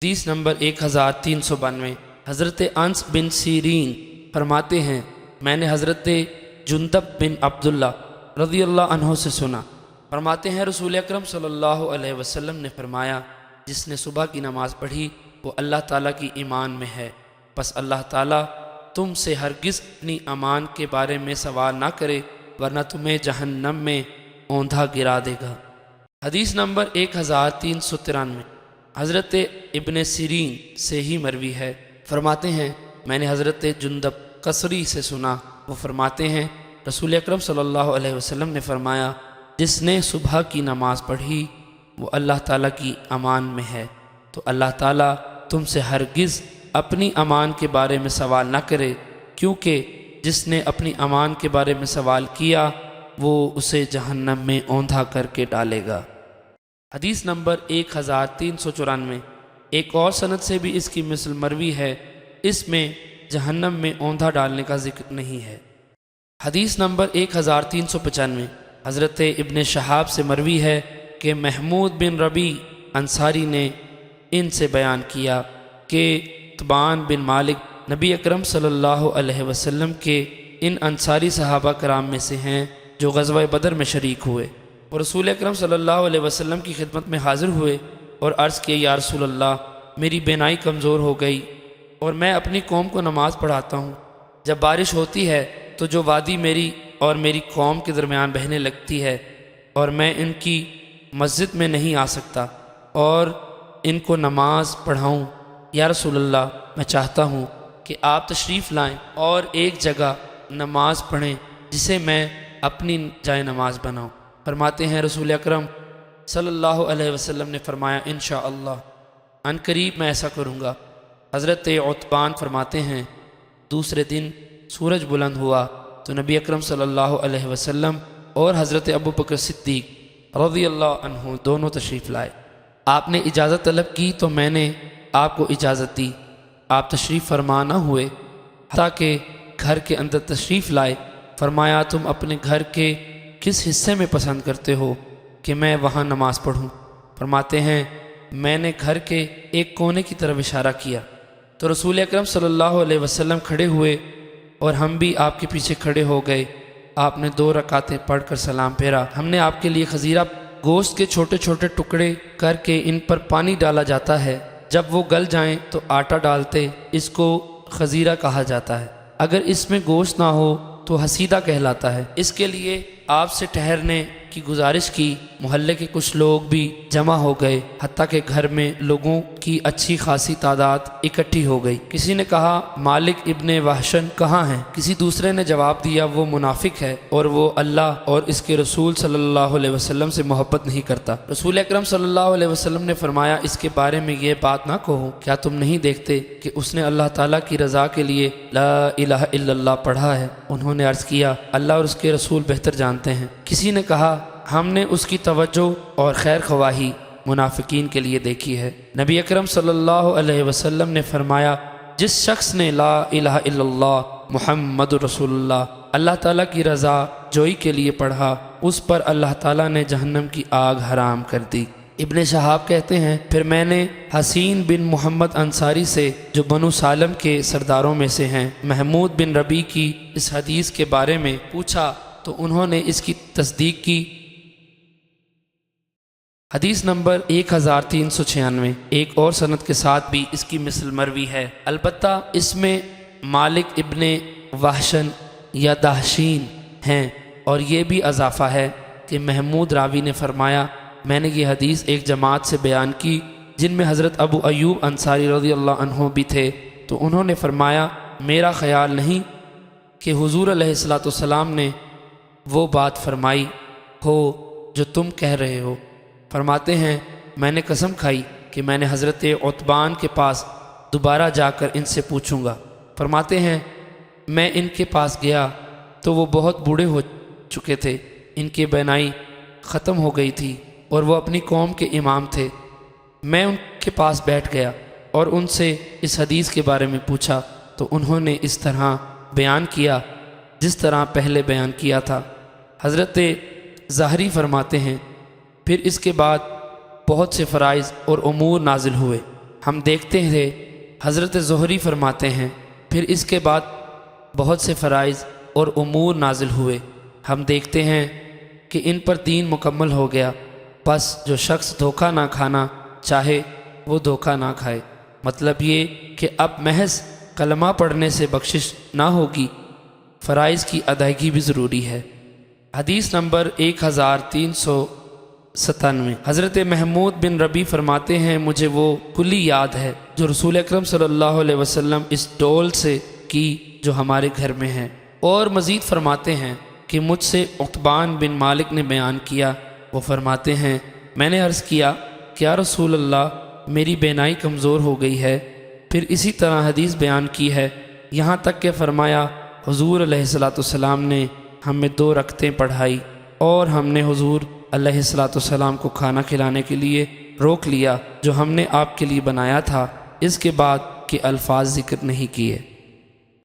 حدیث نمبر 1392 حضرت انس بن سیرین فرماتے ہیں میں نے حضرت جندب بن عبداللہ رضی اللہ عنہ سے سنا، فرماتے ہیں رسول اکرم صلی اللہ علیہ وسلم نے فرمایا جس نے صبح کی نماز پڑھی وہ اللہ تعالیٰ کی ایمان میں ہے، پس اللہ تعالیٰ تم سے ہرگز اپنی امان کے بارے میں سوال نہ کرے ورنہ تمہیں جہنم میں اوندھا گرا دے گا۔ حدیث نمبر 1393 حضرت ابن سیرین سے ہی مروی ہے، فرماتے ہیں میں نے حضرت جندب قصری سے سنا، وہ فرماتے ہیں رسول اکرم صلی اللہ علیہ وسلم نے فرمایا جس نے صبح کی نماز پڑھی وہ اللہ تعالیٰ کی امان میں ہے، تو اللہ تعالیٰ تم سے ہرگز اپنی امان کے بارے میں سوال نہ کرے، کیونکہ جس نے اپنی امان کے بارے میں سوال کیا وہ اسے جہنم میں اوندھا کر کے ڈالے گا۔ حدیث نمبر 1394 ایک اور سند سے بھی اس کی مثل مروی ہے، اس میں جہنم میں اوندھا ڈالنے کا ذکر نہیں ہے۔ حدیث نمبر 1395 حضرت ابن شہاب سے مروی ہے کہ محمود بن ربیع انصاری نے ان سے بیان کیا کہ تبان بن مالک نبی اکرم صلی اللہ علیہ وسلم کے ان انصاری صحابہ کرام میں سے ہیں جو غزوہ بدر میں شریک ہوئے اور رسول اکرم صلی اللہ علیہ وسلم کی خدمت میں حاضر ہوئے اور عرض کیا یا رسول اللہ میری بینائی کمزور ہو گئی اور میں اپنی قوم کو نماز پڑھاتا ہوں، جب بارش ہوتی ہے تو جو وادی میری اور میری قوم کے درمیان بہنے لگتی ہے اور میں ان کی مسجد میں نہیں آ سکتا اور ان کو نماز پڑھاؤں، یا رسول اللہ میں چاہتا ہوں کہ آپ تشریف لائیں اور ایک جگہ نماز پڑھیں جسے میں اپنی جائے نماز بناؤں۔ فرماتے ہیں رسول اکرم صلی اللہ علیہ وسلم نے فرمایا انشاءاللہ ان قریب میں ایسا کروں گا۔ حضرت عتبان فرماتے ہیں دوسرے دن سورج بلند ہوا تو نبی اکرم صلی اللہ علیہ وسلم اور حضرت ابو بکر صدیق رضی اللہ عنہ دونوں تشریف لائے۔ آپ نے اجازت طلب کی تو میں نے آپ کو اجازت دی، آپ تشریف فرما نہ ہوئے حتیٰ کہ گھر کے اندر تشریف لائے۔ فرمایا تم اپنے گھر کے کس حصے میں پسند کرتے ہو کہ میں وہاں نماز پڑھوں؟ فرماتے ہیں میں نے گھر کے ایک کونے کی طرف اشارہ کیا تو رسول اکرم صلی اللہ علیہ وسلم کھڑے ہوئے اور ہم بھی آپ کے پیچھے کھڑے ہو گئے۔ آپ نے 2 رکعتیں پڑھ کر سلام پھیرا۔ ہم نے آپ کے لیے خزیرہ گوشت کے چھوٹے چھوٹے ٹکڑے کر کے ان پر پانی ڈالا جاتا ہے، جب وہ گل جائیں تو آٹا ڈالتے، اس کو خزیرہ کہا جاتا ہے۔ اگر اس میں گوشت نہ ہو تو حسیدہ کہلاتا ہے۔ اس کے لیے آپ سے ٹھہرنے کی گزارش کی۔ محلے کے کچھ لوگ بھی جمع ہو گئے حتیٰ کہ گھر میں لوگوں کی اچھی خاصی تعداد اکٹھی ہو گئی۔ کسی نے کہا مالک ابن وحشن کہاں ہیں؟ کسی دوسرے نے جواب دیا وہ منافق ہے اور وہ اللہ اور اس کے رسول صلی اللہ علیہ وسلم سے محبت نہیں کرتا۔ رسول اکرم صلی اللہ علیہ وسلم نے فرمایا اس کے بارے میں یہ بات نہ کہو، کیا تم نہیں دیکھتے کہ اس نے اللہ تعالیٰ کی رضا کے لیے لا الہ الا اللہ پڑھا ہے؟ انہوں نے عرض کیا اللہ اور اس کے رسول بہتر جانتے ہیں۔ کسی نے کہا ہم نے اس کی توجہ اور خیر خواہی منافقین کے لیے دیکھی ہے۔ نبی اکرم صلی اللہ علیہ وسلم نے فرمایا جس شخص نے لا الہ الا اللہ محمد رسول اللہ اللہ تعالیٰ کی رضا جوئی کے لیے پڑھا اس پر اللہ تعالیٰ نے جہنم کی آگ حرام کر دی۔ ابن شہاب کہتے ہیں پھر میں نے حسین بن محمد انصاری سے جو بنو سالم کے سرداروں میں سے ہیں محمود بن ربیع کی اس حدیث کے بارے میں پوچھا تو انہوں نے اس کی تصدیق کی۔ حدیث نمبر 1396 ایک اور سند کے ساتھ بھی اس کی مثل مروی ہے، البتہ اس میں مالک ابن وحشن یا دہشین ہیں اور یہ بھی اضافہ ہے کہ محمود راوی نے فرمایا میں نے یہ حدیث ایک جماعت سے بیان کی جن میں حضرت ابو ایوب انصاری رضی اللہ عنہ بھی تھے، تو انہوں نے فرمایا میرا خیال نہیں کہ حضور علیہ الصلوۃ والسلام نے وہ بات فرمائی ہو جو تم کہہ رہے ہو۔ فرماتے ہیں میں نے قسم کھائی کہ میں نے حضرت عتبان کے پاس دوبارہ جا کر ان سے پوچھوں گا۔ فرماتے ہیں میں ان کے پاس گیا تو وہ بہت بوڑھے ہو چکے تھے، ان کی بینائی ختم ہو گئی تھی اور وہ اپنی قوم کے امام تھے۔ میں ان کے پاس بیٹھ گیا اور ان سے اس حدیث کے بارے میں پوچھا تو انہوں نے اس طرح بیان کیا جس طرح پہلے بیان کیا تھا۔ حضرت ظاہری فرماتے ہیں پھر اس کے بعد بہت سے فرائض اور امور نازل ہوئے، ہم دیکھتے تھے حضرت زہری فرماتے ہیں پھر اس کے بعد بہت سے فرائض اور امور نازل ہوئے، ہم دیکھتے ہیں کہ ان پر دین مکمل ہو گیا، بس جو شخص دھوکہ نہ کھانا چاہے وہ دھوکہ نہ کھائے۔ مطلب یہ کہ اب محض کلمہ پڑھنے سے بخشش نہ ہوگی، فرائض کی ادائیگی بھی ضروری ہے۔ حدیث نمبر 1397، حضرت محمود بن ربی فرماتے ہیں مجھے وہ کلی یاد ہے جو رسول اکرم صلی اللہ علیہ وسلم اس ڈول سے کی جو ہمارے گھر میں ہے، اور مزید فرماتے ہیں کہ مجھ سے عقبان بن مالک نے بیان کیا، وہ فرماتے ہیں میں نے عرض کیا کہ یا رسول اللہ میری بینائی کمزور ہو گئی ہے، پھر اسی طرح حدیث بیان کی ہے، یہاں تک کہ فرمایا حضور علیہ الصلوۃ والسلام نے ہمیں 2 رکعتیں پڑھائی اور ہم نے حضور علیہ الصلوۃ والسلام کو کھانا کھلانے کے لیے روک لیا جو ہم نے آپ کے لیے بنایا تھا، اس کے بعد کہ الفاظ ذکر نہیں کیے۔